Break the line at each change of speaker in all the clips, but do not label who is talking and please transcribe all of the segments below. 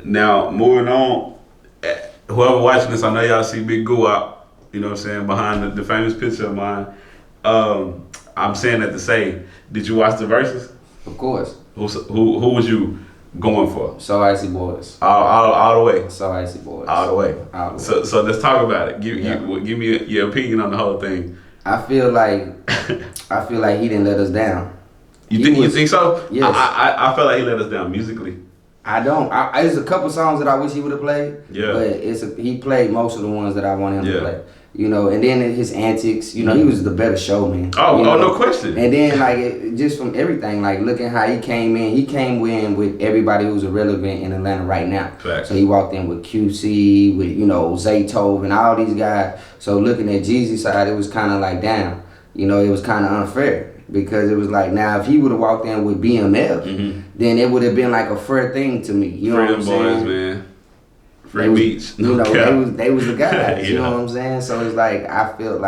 Now, moving on, whoever watching this, I know y'all see Big Goo out, you know what I'm saying, behind the famous picture of mine. I'm saying that to say, did you watch the verses?
Of course.
Who was you going for?
So Icy Boys.
All the way.
So Icy Boys.
All the way.
All the way.
So let's talk about it. Give me your opinion on the whole thing.
I feel like he didn't let us down.
You think so?
Yes.
I felt like he let us down musically.
I don't. There's a couple songs that I wish he would have played.
Yeah.
But he played most of the ones that I wanted him to play. You know, and then his antics, you know, he was the better showman.
No question.
And then, just from everything, looking how he came in with everybody who's irrelevant in Atlanta right now.
Facts.
So he walked in with QC, with, Zaytov and all these guys. So looking at Jeezy's side, it was kind of down. You know, it was kind of unfair. Because it was now if he would have walked in with BMF, then it would have been a fair thing to me. You know what I'm saying?
Boys, man. Free beats.
They was the guys. You know what I'm saying? So it's I felt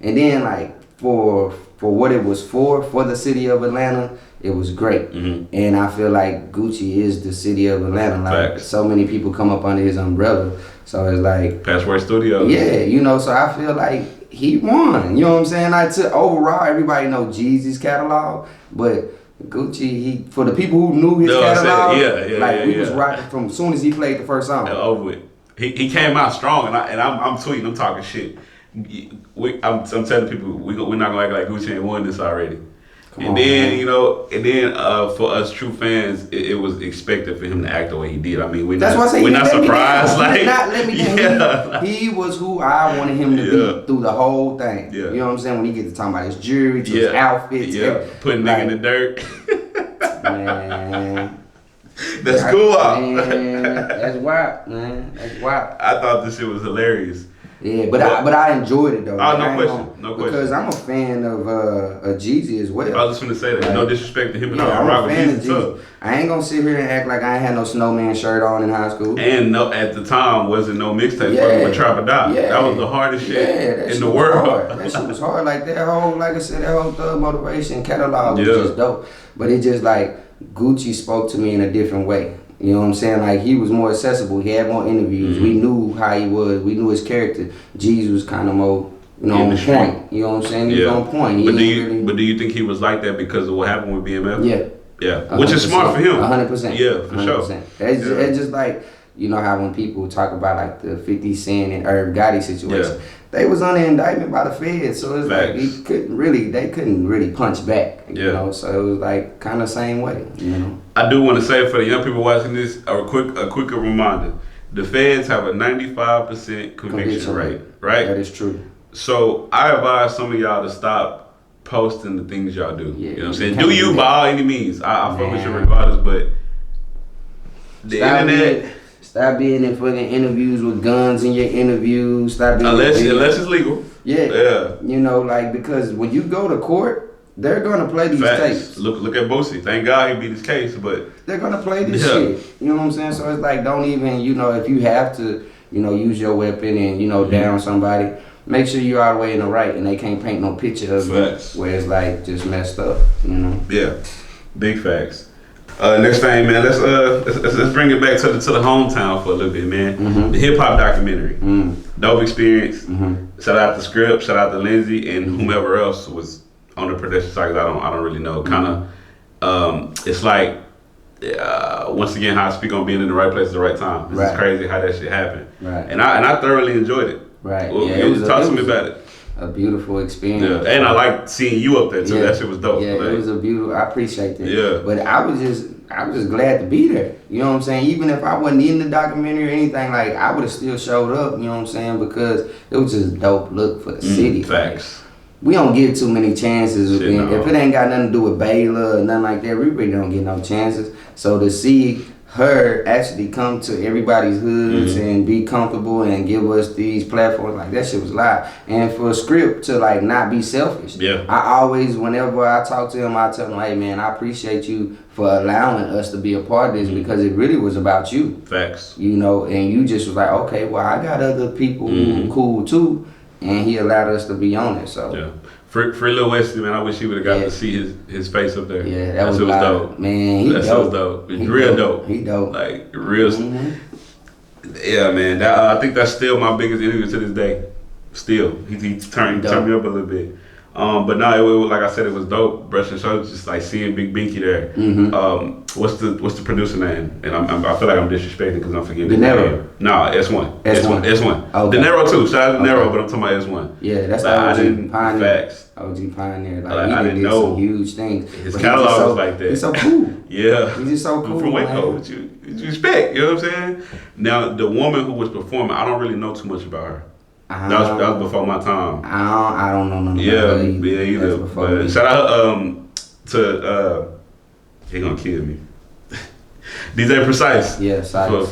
and then for what it was for the city of Atlanta, it was great. And I feel like Gucci is the city of Atlanta. So many people come up under his umbrella. So it's
Password Studios.
Yeah, so I feel he won. You know what I'm saying? Overall, everybody know Jeezy's catalog, but Gucci, for the people who knew his catalog, we was rocking from as soon as he played the first song.
Over with. He came out strong, and I'm tweeting, I'm talking shit. I'm telling people we're not gonna act like Gucci ain't won this already. For us true fans, it was expected for him to act the way he did. I mean, we're not surprised.
He was who I wanted him to be through the whole thing. Yeah. You know what I'm saying? When he gets to talking about his jewelry, his outfits,
putting nigga in the dirt.
Man.
That's cool.
Man, that's wild, man. That's wild.
I thought this shit was hilarious.
Yeah, but I enjoyed it though.
No question.
Because I'm a fan of Jeezy as well.
I was just gonna say that. No disrespect to him and all.
I'm a fan of Jeezy. I ain't gonna sit here and act like I ain't had no snowman shirt on in high school.
And at the time wasn't no mixtape fucking with Trap or Die.
Yeah.
That was the hardest shit in the world.
That shit was hard. That whole Thug Motivation catalog was just dope. But it just Gucci spoke to me in a different way. You know what I'm saying? He was more accessible. He had more interviews. We knew how he was. We knew his character. Jeezy was kind of more, on point. You know what I'm saying? He was on point.
But do you think he was like that because of what happened with BMF?
Yeah.
Yeah. Which is smart for him.
100%.
Yeah, for 100%.
Sure. It's just how when people talk about the 50 Cent and Irv Gotti situation, they was under indictment by the feds. So it's they couldn't really punch back. You know, so it was kind of same way. You know.
I do want to say for the young people watching this, a quicker reminder: the feds have a 95% conviction rate. Right?
That is true.
So I advise some of y'all to stop posting the things y'all do.
Yeah,
you know what I'm saying? Do you by all any means? I fuck with you regardless, but the internet.
Stop being in fucking interviews with guns in your interviews. Stop being
unless it's legal.
Yeah. You know, because when you go to court, they're gonna play these tapes.
Look at Boosie. Thank God he beat his case, but
they're gonna play this shit. You know what I'm saying? So it's don't even, if you have to, use your weapon and down somebody, make sure you're all the way in the right and they can't paint no picture of it where it's just messed up.
Yeah. Big facts. Next thing, man, let's bring it back to the hometown for a little bit, man. The hip hop documentary, dope experience. Shout out to Script, shout out to Lindsay, and whomever else was on the production side. I don't really know. Kind of, it's once again how I speak on being in the right place at the right time. It's crazy how that shit happened.
Right.
And I thoroughly enjoyed it.
Right.
Talk to me about it.
A beautiful experience.
Yeah. And I like seeing you up there too. That shit was dope.
Yeah, it was a beautiful. I appreciate that.
Yeah.
But I was just glad to be there. You know what I'm saying? Even if I wasn't in the documentary or anything, I would have still showed up. You know what I'm saying? Because it was just a dope look for the city.
Facts.
We don't get too many chances. If it ain't got nothing to do with Baylor or nothing like that, we really don't get no chances. So to see her actually come to everybody's hoods and be comfortable and give us these platforms, that shit was live. And for a Script to not be selfish. Yeah. I always, whenever I talk to him, I tell him, hey man, I appreciate you for allowing us to be a part of this because it really was about you.
Facts.
And you just was okay, well I got other people who cool too, and he allowed us to be on it. So
yeah. Free Lil Wesley, man. I wish he would have got to see his face up there.
Yeah, that was dope. Man, he
dope. Real dope.
He dope.
Like real. Yeah, man. I think that's still my biggest interview to this day. Still, he turned me up a little bit. But no, it was, like I said, it was dope. Brushing shoulders, just like seeing Big Binky there. What's the producer name? And I feel like I'm disrespecting because I'm forgetting.
De Niro.
No, S1. S1.
Okay.
De Niro too. Shout out to De Niro, but I'm talking about S1.
Yeah, that's
like,
OG Pioneer.
Facts.
OG Pioneer. Like
I
he
didn't
did
know
some huge things.
His catalog was like that.
He's so cool.
Yeah.
He's just so cool.
From Waco, what you respect, you know what I'm saying? Now, the woman who was performing, I don't really know too much about her. That was before my time.
I don't know nothing about her
either. But shout out to he gonna kill me. DJ Precise.
Yeah,
for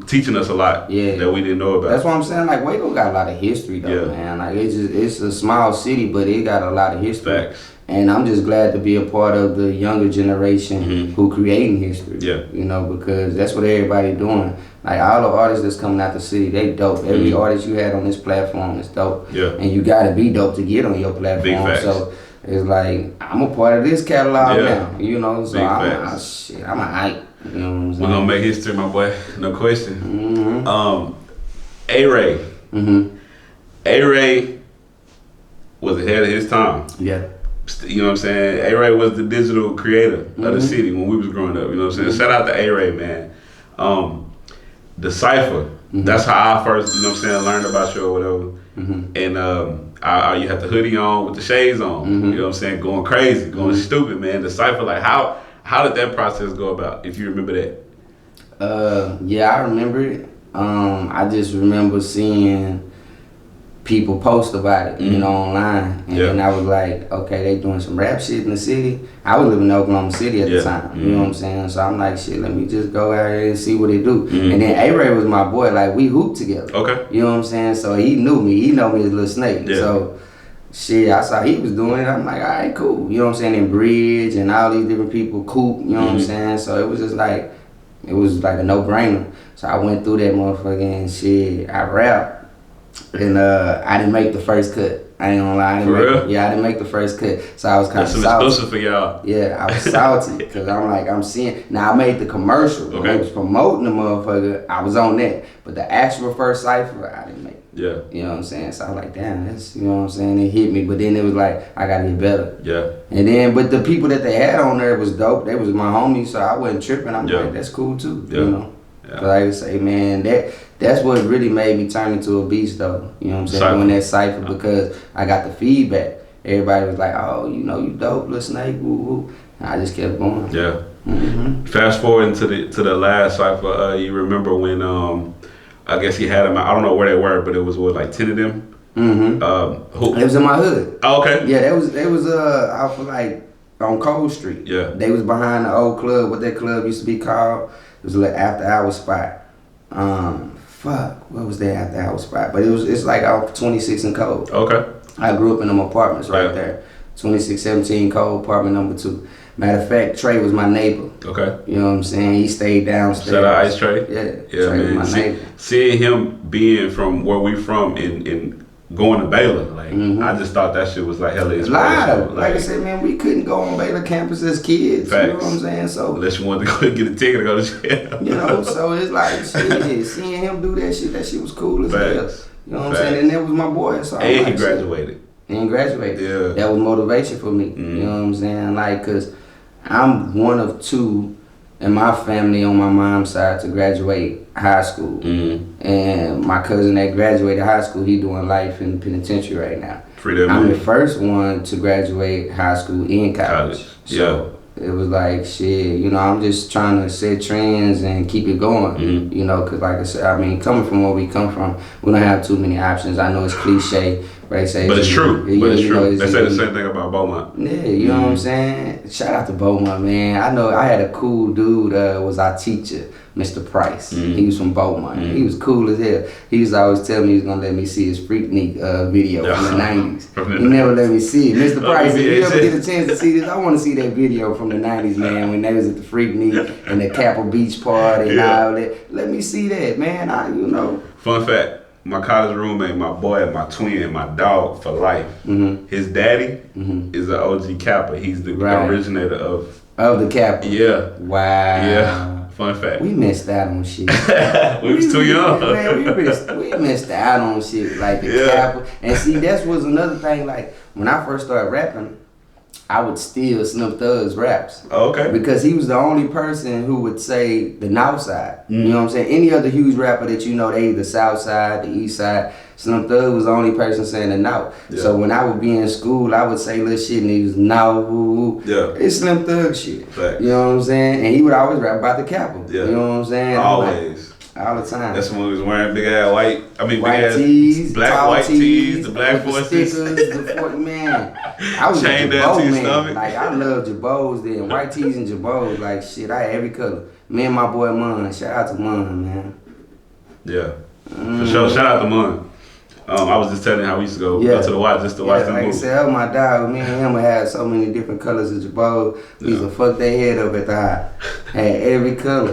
teaching us a lot that we didn't know about.
That's what I'm saying. Like Waco got a lot of history though, man. Like it's a small city, but it got a lot of history.
Facts.
And I'm just glad to be a part of the younger generation who creating history. Yeah. You know, because that's what everybody doing. Like all the artists that's coming out the city, they dope. Every artist you had on this platform is dope. Yeah. And you gotta be dope to get on your platform.
Big facts. So
it's like I'm a part of this catalog now. You know, so I'm a hype. You know what I'm saying?
We're gonna make history, my boy. No question. A-Ray. A-Ray was ahead of his time. Yeah. You know what I'm saying? A-Ray was the digital creator of the city when we was growing up. You know what I'm saying? Shout out to A-Ray, man. The Cypher, that's how I first, you know what I'm saying, learned about you or whatever. And you had the hoodie on with the shades on. You know what I'm saying? Going crazy, going stupid, man. The Cypher, like how did that process go about, if you remember that?
Yeah, I remember it. I just remember seeing people post about it, you know, online. And then I was like, okay, they doing some rap shit in the city. I was living in Oklahoma City at the time, you know what I'm saying? So I'm like, shit, let me just go out here and see what they do. And then A-Ray was my boy, like we hooped together. Okay. You know what I'm saying? So he knew me, he know me as Lil Snake. Yeah. So shit, I saw he was doing it. I'm like, all right, cool. You know what I'm saying? And Bridge and all these different people, Coop, you know what I'm saying? So it was just like, it was like a no-brainer. So I went through that motherfucker and shit, I rapped. And I didn't make the first cut. I ain't gonna lie. I didn't make the first cut. So I was kind of salty. That's some exclusive for y'all. Yeah, I was salty because I'm seeing. Now I made the commercial. When I was promoting the motherfucker, I was on that. But the actual first cypher, I didn't make. Yeah. You know what I'm saying? So I was like, damn, that's, you know what I'm saying? It hit me. But then it was like, I gotta get better. Yeah. And then, but the people that they had on there was dope. They was my homies, so I wasn't tripping. I'm like, that's cool too. Yeah. You know? Yeah. But like I say, man, that's what really made me turn into a beast though. You know what I'm saying? Doing that cypher because I got the feedback. Everybody was like, oh, you know, you dope, Lil Snake, woo woo. And I just kept going. Yeah. Fast forward to the last cypher, you remember when I guess he had them, I don't know where they were, but it was with like 10 of them. It was in my hood. Oh, okay. Yeah, they was out for like on Cole Street. Yeah. They was behind the old club, what that club used to be called. It was like after hour spot. What was that after hour spot? But it's like out 26 and Cole. Okay. I grew up in them apartments right there. 2617 Cole, apartment number 2. Matter of fact, Trey was my neighbor. Okay. You know what I'm saying? He stayed downstairs. Shout out Ice Trey. Yeah. Trey man. Was my neighbor. Seeing him being from where we from and going to Baylor, like I just thought that shit was like hella inspirational. Like I said, man, we couldn't go on Baylor campus as kids. Facts. You know what I'm saying? So unless you wanted to go get a ticket to go to jail. You know, so it's like shit, seeing him do that shit was cool as hell. You know what I'm saying? And that was my boy. So and he graduated. And graduated. Yeah. That was motivation for me. You know what I'm saying? Like, cause I'm one of 2 in my family on my mom's side to graduate high school. And my cousin that graduated high school, he doing life in the penitentiary right now. I'm the first one to graduate high school in college. So it was like, shit, you know, I'm just trying to set trends and keep it going, you know, because like I said, I mean, coming from where we come from, we don't have too many options. I know it's cliche, but they say... But it's true. But it's true. They say the same thing about Beaumont. Yeah, you know what I'm saying? Shout out to Beaumont, man. I know I had a cool dude, was our teacher, Mr. Price. He was from Beaumont. He was cool as hell. He was always telling me he was going to let me see his Freaknik video from the 90s. He never let me see it. Mr. Price, if you ever get a chance to see this, I want to see that video from the 90s, man, when they was at the Freaknik and the Capitol Beach party and all that. Let me see that, man. You know. Fun fact.
my college roommate, my boy, my twin, my dog for life. His daddy is an OG Kappa. He's the originator of
the Kappa.
Yeah.
Wow.
Yeah. Fun fact.
We missed out on shit.
we was too young.
Man, we missed out on shit like the Kappa. And see, that was another thing. Like when I first started rapping, I would steal Slim Thug's raps.
Okay.
Because he was the only person who would say the north side. You know what I'm saying? Any other huge rapper that you know, they the south side, the east side. Slim Thug was the only person saying the north. Yeah. So when I would be in school, I would say little shit and he was no. Yeah. It's Slim Thug shit.
Facts.
You know what I'm saying? And he would always rap about the Kappa. Yeah. You know what I'm saying?
Always.
All the time.
That's when we was wearing big ass white
tees,
black white tees, the black forces,
the 40 man. I was
chained
a
down to your
man.
stomach.
Like I love Jabos then, white tees and Jabos. Like shit, I had every color. Me and my boy Mun. Shout out to Mun, man.
Yeah, for sure. Shout out to Mun. I was just telling how we used to go to the watch just to watch the movie.
Like I said, my dog, me and him had so many different colors of Jabos. We used to fuck their head up at the high. Had every color.